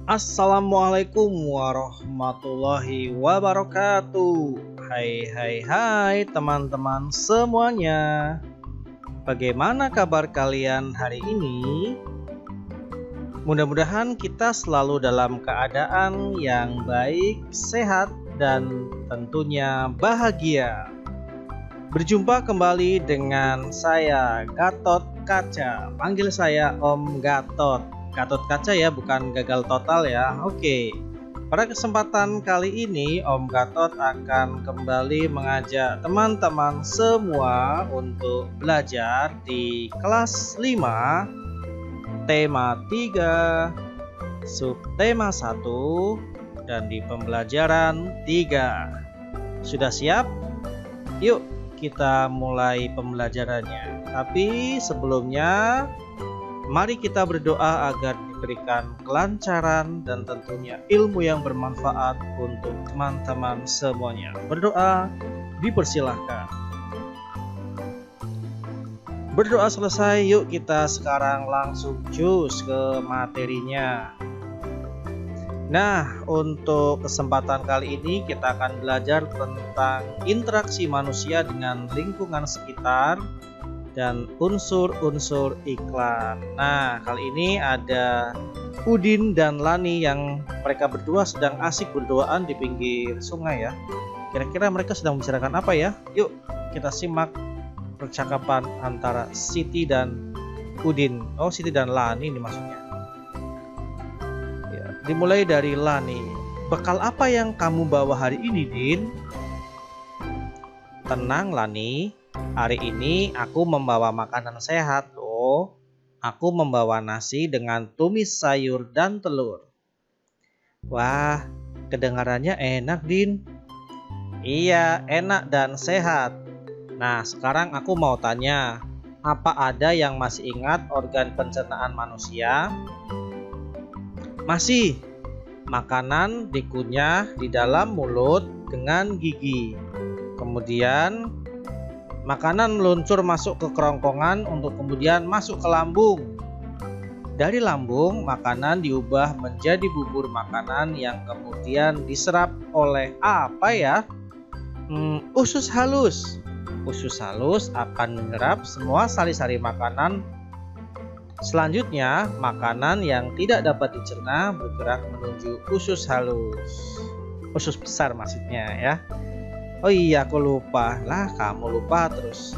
Assalamualaikum warahmatullahi wabarakatuh. Hai hai hai teman-teman semuanya. Bagaimana kabar kalian hari ini? Mudah-mudahan kita selalu dalam keadaan yang baik, sehat, dan tentunya bahagia. Berjumpa kembali dengan saya Gatot Kaca. Panggil saya Om Gatot. Gatot Kaca ya, bukan gagal total ya. Oke. Pada kesempatan kali ini Om Gatot akan kembali mengajak teman-teman semua untuk belajar di kelas 5, tema 3, subtema 1, dan di pembelajaran 3. Sudah siap? Yuk kita mulai pembelajarannya. Tapi sebelumnya mari kita berdoa agar diberikan kelancaran dan tentunya ilmu yang bermanfaat untuk teman-teman semuanya. Berdoa dipersilahkan. Berdoa selesai, yuk kita sekarang langsung cus ke materinya. Nah, untuk kesempatan kali ini kita akan belajar tentang interaksi manusia dengan lingkungan sekitar dan unsur-unsur iklan. Nah, kali ini ada Udin dan Lani yang mereka berdua sedang asik berduaan di pinggir sungai ya. Kira-kira mereka sedang membicarakan apa ya? Yuk kita simak percakapan antara Siti dan Udin. Oh, Siti dan Lani ini maksudnya. Ya, dimulai dari Lani. Bekal apa yang kamu bawa hari ini, Din? Tenang, Lani. Hari ini aku membawa makanan sehat loh. Aku membawa nasi dengan tumis sayur dan telur. Wah, kedengarannya enak, Din. Iya, enak dan sehat. Nah, sekarang aku mau tanya, apa ada yang masih ingat organ pencernaan manusia? Masih. Makanan dikunyah di dalam mulut dengan gigi. Kemudian makanan meluncur masuk ke kerongkongan untuk kemudian masuk ke lambung. Dari lambung, makanan diubah menjadi bubur makanan yang kemudian diserap oleh apa ya? Usus halus. Usus halus akan menyerap semua sari-sari makanan. Selanjutnya, makanan yang tidak dapat dicerna bergerak menuju usus halus. Usus besar maksudnya ya. Oh iya, aku lupa. Lah, kamu lupa terus.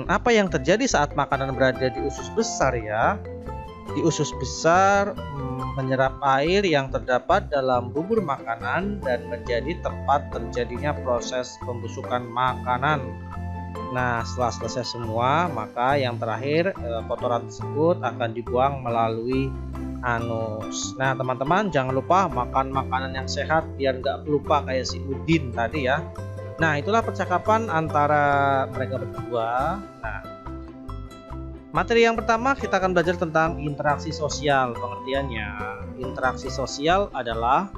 Apa yang terjadi saat makanan berada di usus besar ya? Di usus besar menyerap air yang terdapat dalam bubur makanan dan menjadi tempat terjadinya proses pembusukan makanan. Nah, setelah selesai semua, maka yang terakhir kotoran tersebut akan dibuang melalui anus. Nah, teman-teman jangan lupa makan makanan yang sehat biar nggak lupa kayak si Udin tadi ya. Nah, itulah percakapan antara mereka berdua. Nah, materi yang pertama kita akan belajar tentang interaksi sosial. Pengertiannya, interaksi sosial adalah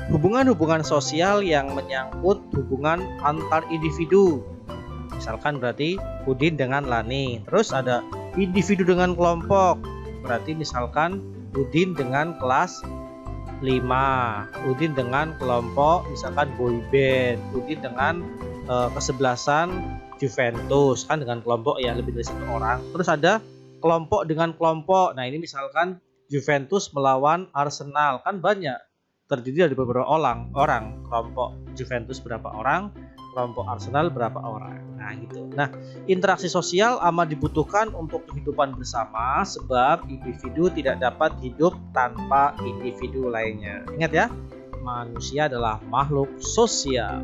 hubungan-hubungan sosial yang menyangkut hubungan antar individu. Misalkan berarti Udin dengan Lani. Terus ada individu dengan kelompok. Berarti misalkan Udin dengan kelas 5, Udin dengan kelompok misalkan boyband, Udin dengan kesebelasan Juventus, kan dengan kelompok ya lebih dari satu orang. Terus ada kelompok dengan kelompok. Nah, ini misalkan Juventus melawan Arsenal, kan banyak, terdiri dari beberapa orang. Kelompok Juventus berapa orang, kelompok Arsenal berapa orang. Nah, gitu. Nah, interaksi sosial amat dibutuhkan untuk kehidupan bersama sebab individu tidak dapat hidup tanpa individu lainnya. Ingat ya, manusia adalah makhluk sosial.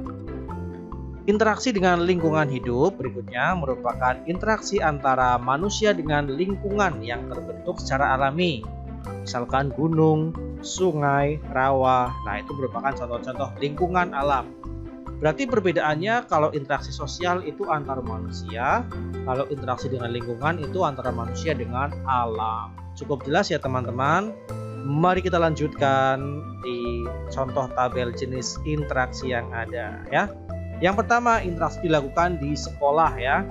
Interaksi dengan lingkungan hidup berikutnya merupakan interaksi antara manusia dengan lingkungan yang terbentuk secara alami. Misalkan gunung, sungai, rawa. Nah, itu merupakan contoh-contoh lingkungan alam. Berarti perbedaannya kalau interaksi sosial itu antar manusia, kalau interaksi dengan lingkungan itu antara manusia dengan alam. Cukup jelas ya teman-teman? Mari kita lanjutkan di contoh tabel jenis interaksi yang ada ya. Yang pertama, interaksi dilakukan di sekolah ya.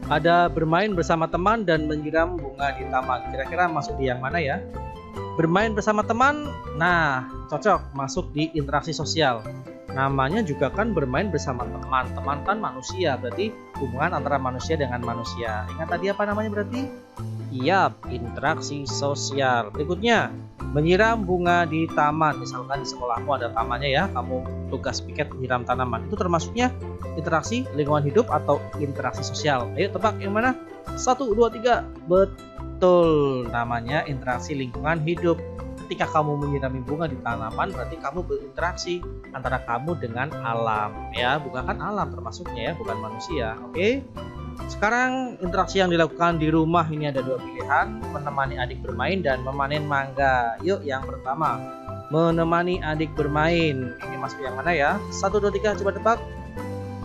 Ada bermain bersama teman dan menyiram bunga di taman. Kira-kira masuk di yang mana ya? Bermain bersama teman, nah cocok masuk di interaksi sosial. Namanya juga kan bermain bersama teman. Teman kan manusia, berarti hubungan antara manusia dengan manusia. Ingat tadi apa namanya berarti? Iya, interaksi sosial. Berikutnya, menyiram bunga di taman. Misalkan di sekolahmu ada tamannya ya, kamu tugas piket menyiram tanaman. Itu termasuknya interaksi lingkungan hidup atau interaksi sosial. Ayo tebak yang mana? 1, 2, 3. Betul, namanya interaksi lingkungan hidup. Ketika kamu menyirami bunga di tanaman, berarti kamu berinteraksi antara kamu dengan alam ya, bukan kan alam termasuknya ya, bukan manusia. Oke. Sekarang interaksi yang dilakukan di rumah ini ada 2 pilihan, menemani adik bermain dan memanen mangga. Yuk yang pertama, menemani adik bermain. Ini masuk yang mana ya? 1, 2, 3, coba tebak.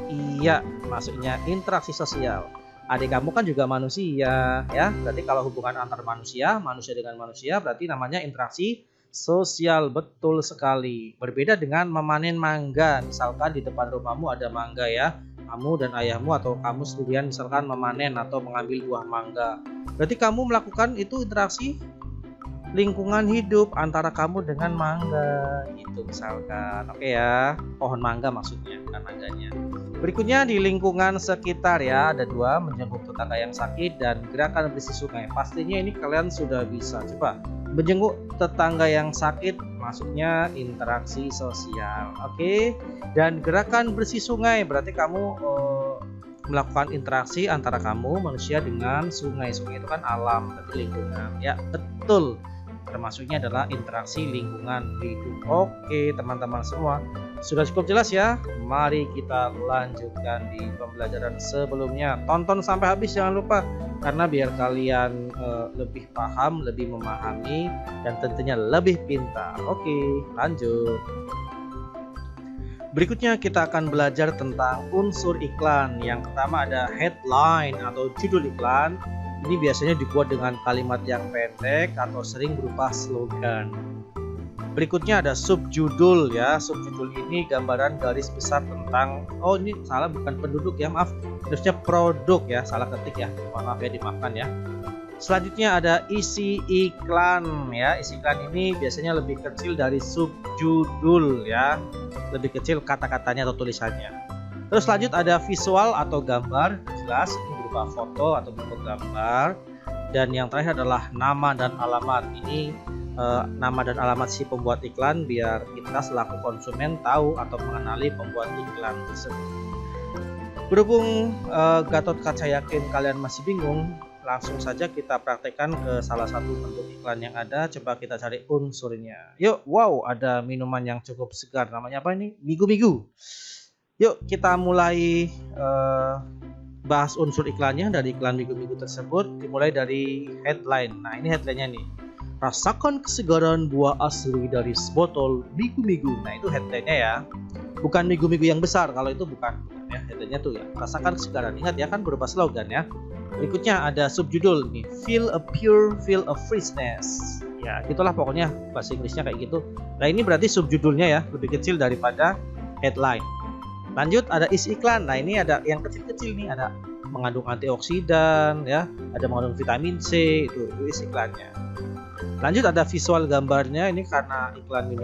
Iya, masuknya interaksi sosial. Adik kamu kan juga manusia ya, berarti kalau hubungan antar manusia dengan manusia berarti namanya interaksi sosial. Betul sekali. Berbeda dengan memanen mangga. Misalkan di depan rumahmu ada mangga ya, kamu dan ayahmu atau kamu sendirian misalkan memanen atau mengambil buah mangga, berarti kamu melakukan itu interaksi lingkungan hidup antara kamu dengan mangga gitu misalkan. Oke ya, pohon mangga maksudnya, bukan mangganya. Berikutnya di lingkungan sekitar ya, ada 2, menjenguk tetangga yang sakit dan gerakan bersih sungai. Pastinya ini kalian sudah bisa. Coba, menjenguk tetangga yang sakit masuknya interaksi sosial. Oke. Dan gerakan bersih sungai berarti kamu melakukan interaksi antara kamu manusia dengan sungai. Sungai itu kan alam, tapi lingkungan. Ya, betul. Termasuknya adalah interaksi lingkungan hidup. Oke, teman-teman semua, sudah cukup jelas ya? Mari kita lanjutkan di pembelajaran sebelumnya. Tonton sampai habis jangan lupa, karena biar kalian lebih paham, lebih memahami, dan tentunya lebih pintar. Oke, lanjut. Berikutnya kita akan belajar tentang unsur iklan. Yang pertama ada headline atau judul iklan. Ini biasanya dibuat dengan kalimat yang pendek atau sering berupa slogan. Berikutnya ada subjudul ya. Subjudul ini gambaran garis besar tentang, oh ini salah, bukan penduduk ya, maaf. Harusnya produk ya, salah ketik ya. Maaf ya, dimaafkan ya. Selanjutnya ada isi iklan ya. Isi iklan ini biasanya lebih kecil dari subjudul ya. Lebih kecil kata-katanya atau tulisannya. Terus lanjut ada visual atau gambar, jelas ini berupa foto atau berupa gambar. Dan yang terakhir adalah nama dan alamat. Ini nama dan alamat si pembuat iklan biar kita selaku konsumen tahu atau mengenali pembuat iklan tersebut. Berhubung Gatot Kaca yakin kalian masih bingung, langsung saja kita praktekkan ke salah satu bentuk iklan yang ada. Coba kita cari unsurnya. Yuk, wow, ada minuman yang cukup segar. Namanya apa ini? Migu-migu. Yuk kita mulai bahas unsur iklannya dari iklan migu-migu tersebut. Dimulai dari headline. Nah ini headline-nya nih. Rasakan kesegaran buah asli dari sebotol migu-migu. Nah itu headline-nya ya. Bukan migu-migu yang besar, kalau itu bukan ya. Headline-nya tuh ya. Rasakan kesegaran. Ingat ya, kan berupa slogan ya. Berikutnya ada subjudul nih. Feel a pure, feel a freshness. Ya gitulah pokoknya bahasa Inggrisnya kayak gitu. Nah ini berarti subjudulnya ya, lebih kecil daripada headline. Lanjut ada isi iklan. Nah ini ada yang kecil-kecil nih, ada mengandung antioksidan ya, ada mengandung vitamin C, itu isi iklannya. Lanjut ada visual gambarnya. Ini karena iklan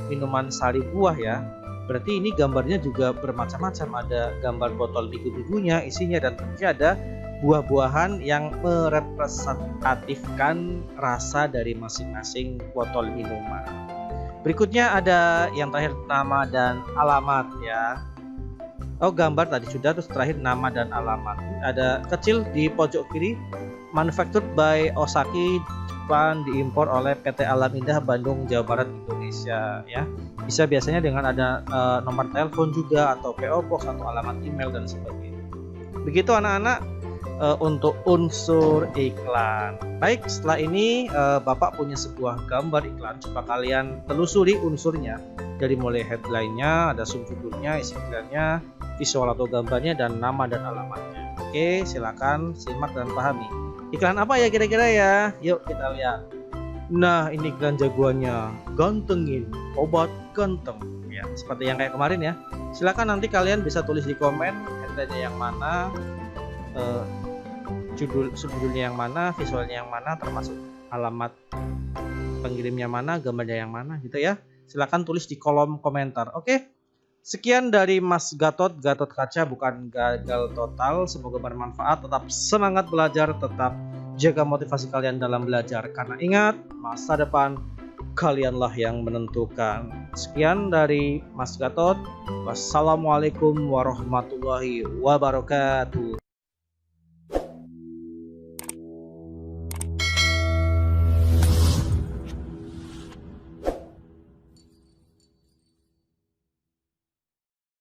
minuman sari buah ya, berarti ini gambarnya juga bermacam-macam. Ada gambar botol migu-migunya isinya, dan tentunya ada buah-buahan yang merepresentatifkan rasa dari masing-masing botol minuman. Berikutnya ada yang terakhir nama dan alamat ya. Oh gambar tadi sudah, terus terakhir nama dan alamat. Ada kecil di pojok kiri, manufactured by Osaki Jepang, diimpor oleh PT Alam Indah Bandung Jawa Barat Indonesia ya. Bisa biasanya dengan ada nomor telepon juga, atau PO Box atau alamat email dan sebagainya. Begitu anak-anak untuk unsur iklan. Baik, setelah ini Bapak punya sebuah gambar iklan. Coba kalian telusuri unsurnya, dari mulai headline-nya, ada subjudulnya, isi iklannya, visual atau gambarnya, dan nama dan alamatnya. Oke, silakan simak dan pahami. Iklan apa ya kira-kira ya? Yuk kita lihat. Nah, ini iklan jagoannya, gantengin obat ganteng. Ya, seperti yang kayak kemarin ya. Silakan nanti kalian bisa tulis di komen headline-nya yang mana, subjudulnya yang mana, visualnya yang mana, termasuk alamat pengirimnya mana, gambarnya yang mana gitu ya. Silahkan tulis di kolom komentar. Oke. Sekian dari Mas Gatot Kaca, bukan gagal total. Semoga bermanfaat. Tetap semangat belajar, tetap jaga motivasi kalian dalam belajar. Karena ingat, masa depan kalianlah yang menentukan. Sekian dari Mas Gatot. Wassalamualaikum warahmatullahi wabarakatuh.